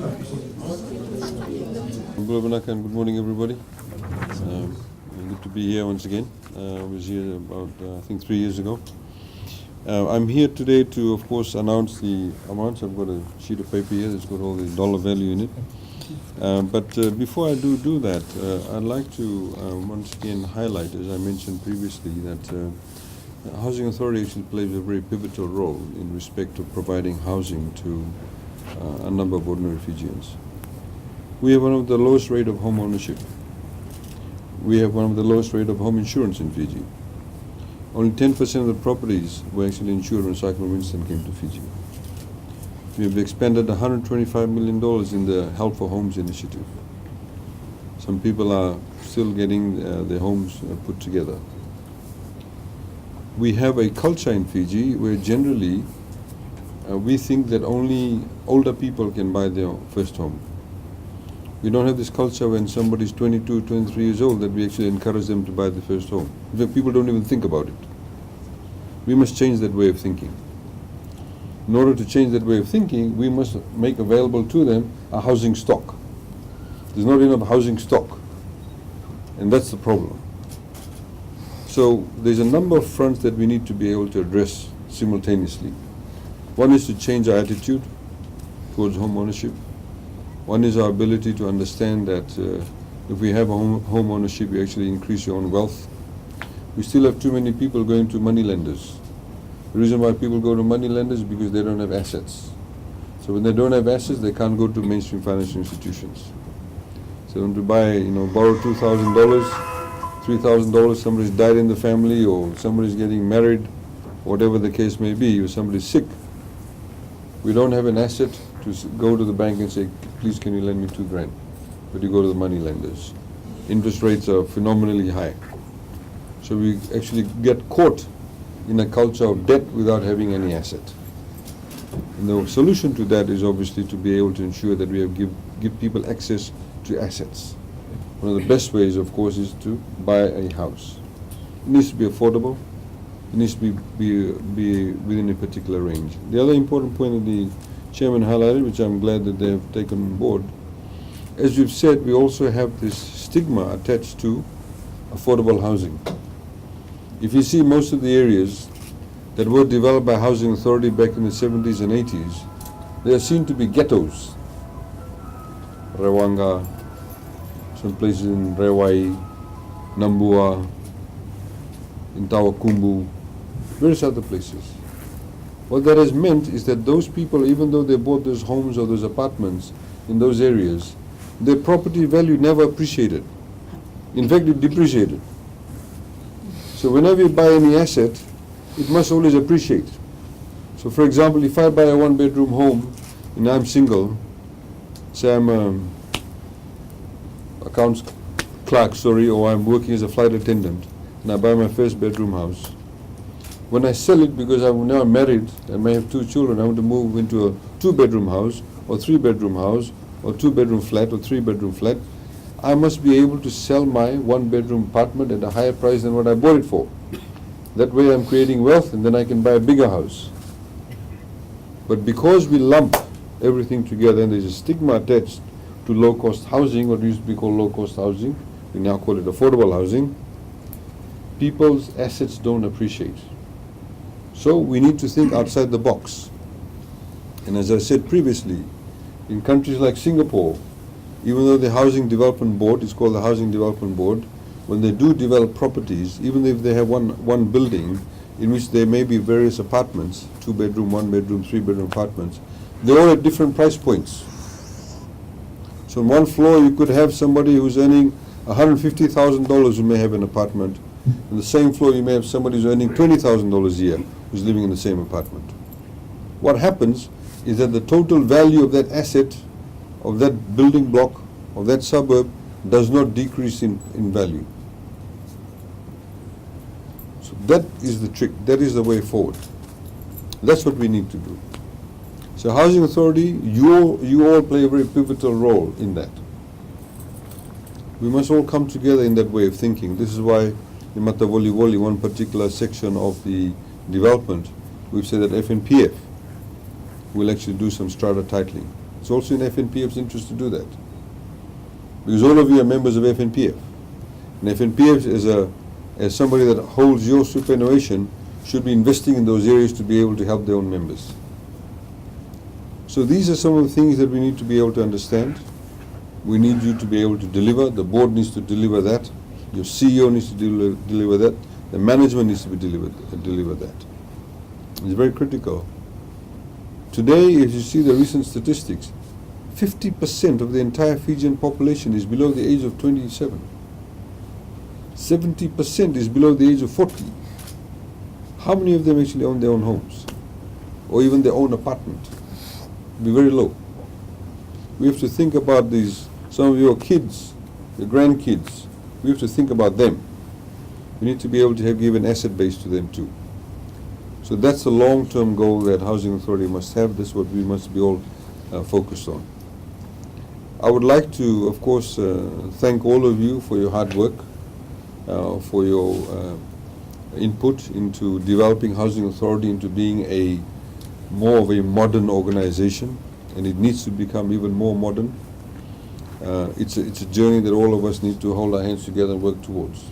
Good morning, everybody. Good to be here once again. I was here about, I think, 3 years ago. I'm here today to, of course, announce the amounts. I've got a sheet of paper here that's got all the dollar value in it. But before I do that, I'd like to once again highlight, as I mentioned previously, that the Housing Authority actually plays a very pivotal role in respect of providing housing to a number of ordinary Fijians. We have one of the lowest rate of home ownership. We have one of the lowest rate of home insurance in Fiji. Only 10% of the properties were actually insured when Cyclone Winston came to Fiji. We have expended $125 million in the Help for Homes initiative. Some people are still getting their homes put together. We have a culture in Fiji where generally we think that only older people can buy their first home. We don't have this culture when somebody's 22, 23 years old that we actually encourage them to buy the first home. In fact, people don't even think about it. We must change that way of thinking. In order to change that way of thinking, we must make available to them a housing stock. There's not enough housing stock, and that's the problem. So there's a number of fronts that we need to be able to address simultaneously. One is to change our attitude towards home ownership. One is our ability to understand that if we have a home ownership, you actually increase your own wealth. We still have too many people going to money lenders. The reason why people go to money lenders is because they don't have assets. So when they don't have assets, they can't go to mainstream financial institutions. So when to buy, borrow $2,000, $3,000, somebody's died in the family, or somebody's getting married, whatever the case may be, or somebody's sick. We don't have an asset to go to the bank and say, please can you lend me $2,000? But you go to the money lenders. Interest rates are phenomenally high. So we actually get caught in a culture of debt without having any asset. And the solution to that is obviously to be able to ensure that we have give people access to assets. One of the best ways, of course, is to buy a house. It needs to be affordable. It needs to be within a particular range. The other important point that the Chairman highlighted, which I'm glad that they have taken on board, as you've said, we also have this stigma attached to affordable housing. If you see most of the areas that were developed by Housing Authority back in the 70s and 80s, they are seen to be ghettos. Rewanga, some places in Rewai, Nambua, in Tawakumbu, various other places. What that has meant is that those people, even though they bought those homes or those apartments in those areas, their property value never appreciated. In fact, it depreciated. So whenever you buy any asset, it must always appreciate. So for example, if I buy a one-bedroom home and I'm single, say I'm an accounts clerk, or I'm working as a flight attendant, and I buy my first bedroom house. When I sell it, because I'm now married and may have 2 children, I want to move into a 2-bedroom house, or 3-bedroom house, or 2-bedroom flat, or 3-bedroom flat, I must be able to sell my 1-bedroom apartment at a higher price than what I bought it for. That way I'm creating wealth, and then I can buy a bigger house. But because we lump everything together, and there's a stigma attached to low-cost housing, what used to be called low-cost housing, we now call it affordable housing, people's assets don't appreciate. So we need to think outside the box. And as I said previously, in countries like Singapore, even though the Housing Development Board is called the Housing Development Board, when they do develop properties, even if they have one building in which there may be various apartments, 2-bedroom, 1-bedroom, 3-bedroom apartments, they're all at different price points. So on one floor you could have somebody who's earning $150,000 who may have an apartment. On the same floor you may have somebody who's earning $20,000 a year who's living in the same apartment. What happens is that the total value of that asset, of that building block, of that suburb, does not decrease in value. So that is the trick, that is the way forward. That's what we need to do. So Housing Authority, you all play a very pivotal role in that. We must all come together in that way of thinking. This is why in Matavoli, one particular section of the development, we've said that FNPF will actually do some strata titling. It's also in FNPF's interest to do that. Because all of you are members of FNPF. And FNPF, as somebody that holds your superannuation, should be investing in those areas to be able to help their own members. So these are some of the things that we need to be able to understand. We need you to be able to deliver. The board needs to deliver that. Your CEO needs to deliver that. The management needs to be deliver that. It's very critical. Today, if you see the recent statistics, 50% of the entire Fijian population is below the age of 27. 70% is below the age of 40. How many of them actually own their own homes? Or even their own apartment? It'll be very low. We have to think about these, some of your kids, your grandkids, we have to think about them. We need to be able to give an asset base to them too. So that's the long-term goal that Housing Authority must have. That's what we must be all focused on. I would like to, of course, thank all of you for your hard work, for your input into developing Housing Authority into being more of a modern organization, and it needs to become even more modern. It's a journey that all of us need to hold our hands together and work towards.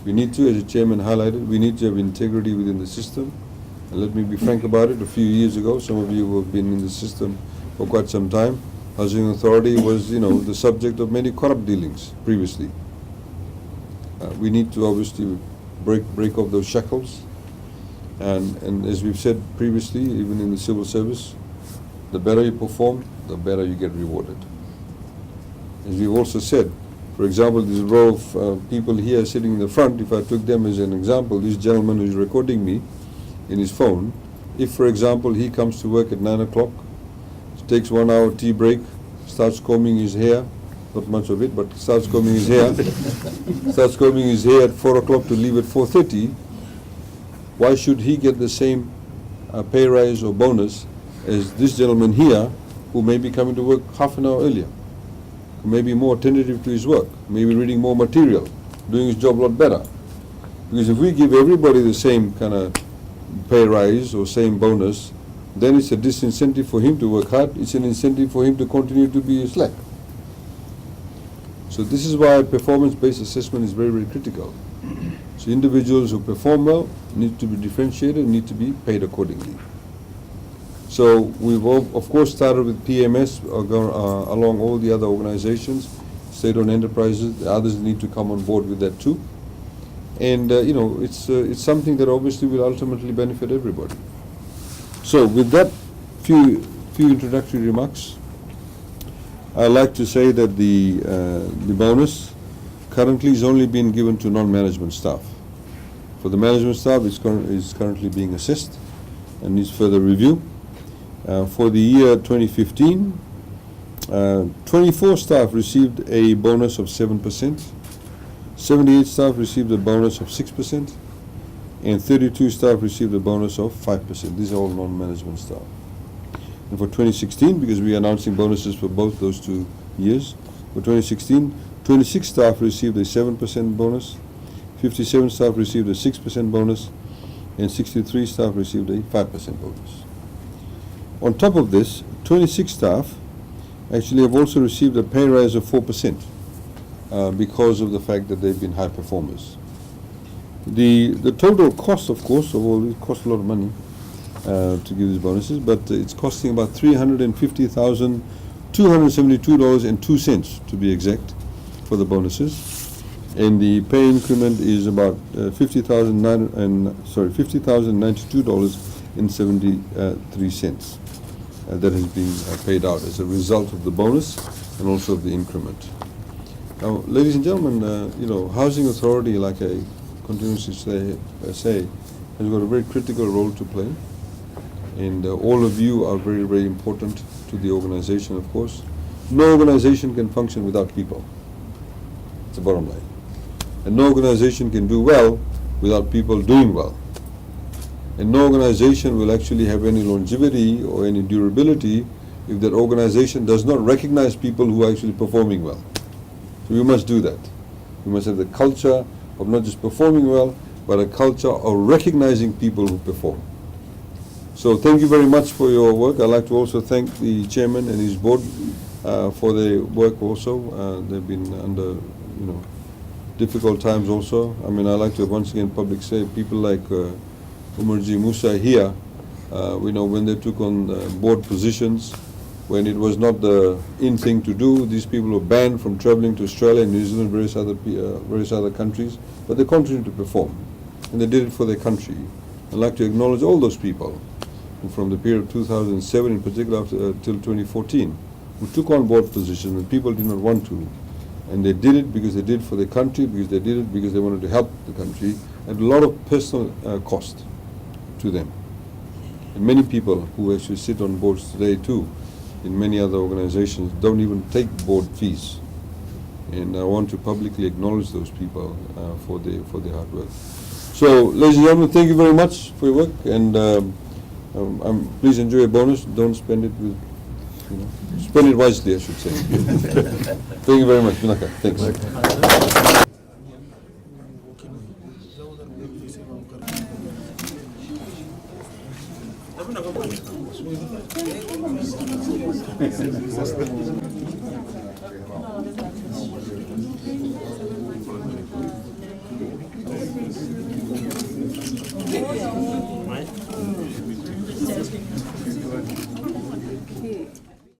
We need to, as the chairman highlighted, we need to have integrity within the system. And let me be frank about it. A few years ago, some of you who have been in the system for quite some time, Housing Authority was, the subject of many corrupt dealings previously. We need to obviously break off those shackles. And as we've said previously, even in the civil service, the better you perform, the better you get rewarded. As we've also said, for example, this row of people here sitting in the front, if I took them as an example, this gentleman who's recording me in his phone, if, for example, he comes to work at 9 o'clock, takes 1 hour tea break, starts combing his hair, not much of it, but starts combing his hair, starts combing his hair at 4 o'clock to leave at 4:30, why should he get the same pay rise or bonus as this gentleman here, who may be coming to work half an hour earlier? Maybe more attentive to his work, maybe reading more material, doing his job a lot better. Because if we give everybody the same kind of pay rise or same bonus, then it's a disincentive for him to work hard, it's an incentive for him to continue to be slack. So this is why performance-based assessment is very, very critical. So individuals who perform well need to be differentiated, need to be paid accordingly. So we've of course started with PMS along all the other organizations, state-owned enterprises. The others need to come on board with that too. And it's something that obviously will ultimately benefit everybody. So with that few introductory remarks, I'd like to say that the bonus currently is only being given to non-management staff. For the management staff, it's currently being assessed and needs further review. For the year 2015, 24 staff received a bonus of 7%, 78 staff received a bonus of 6%, and 32 staff received a bonus of 5%. These are all non-management staff. And for 2016, because we are announcing bonuses for both those 2 years, for 2016, 26 staff received a 7% bonus, 57 staff received a 6% bonus, and 63 staff received a 5% bonus. On top of this, 26 staff actually have also received a pay rise of 4% because of the fact that they've been high performers. The total cost, of course, of all this costs a lot of money to give these bonuses, but it's costing about $350,272.02 to be exact for the bonuses, and the pay increment is about $50,092.73 that has been paid out as a result of the bonus and also of the increment. Now, ladies and gentlemen, Housing Authority, like I continuously say, has got a very critical role to play, and all of you are very, very important to the organization, of course. No organization can function without people. It's the bottom line. And no organization can do well without people doing well. And no organization will actually have any longevity or any durability if that organization does not recognize people who are actually performing well. So we must do that. We must have the culture of not just performing well, but a culture of recognizing people who perform. So thank you very much for your work. I'd like to also thank the chairman and his board for their work also. They've been under, difficult times also. I mean, I'd like to once again publicly say people like Umarji Musa here, when they took on board positions, when it was not the in thing to do, these people were banned from traveling to Australia and New Zealand, various other countries, but they continued to perform, and they did it for their country. I'd like to acknowledge all those people who, from the period of 2007 in particular till 2014, who took on board positions when people did not want to, and they did it because they did it for their country, because they did it because they wanted to help the country, at a lot of personal cost to them. And many people who actually sit on boards today too, in many other organizations, don't even take board fees. And I want to publicly acknowledge those people for their hard work. So, ladies and gentlemen, thank you very much for your work, and please enjoy a bonus. Don't spend it with, spend it wisely, I should say. Thank you very much. Vinaka. Thanks.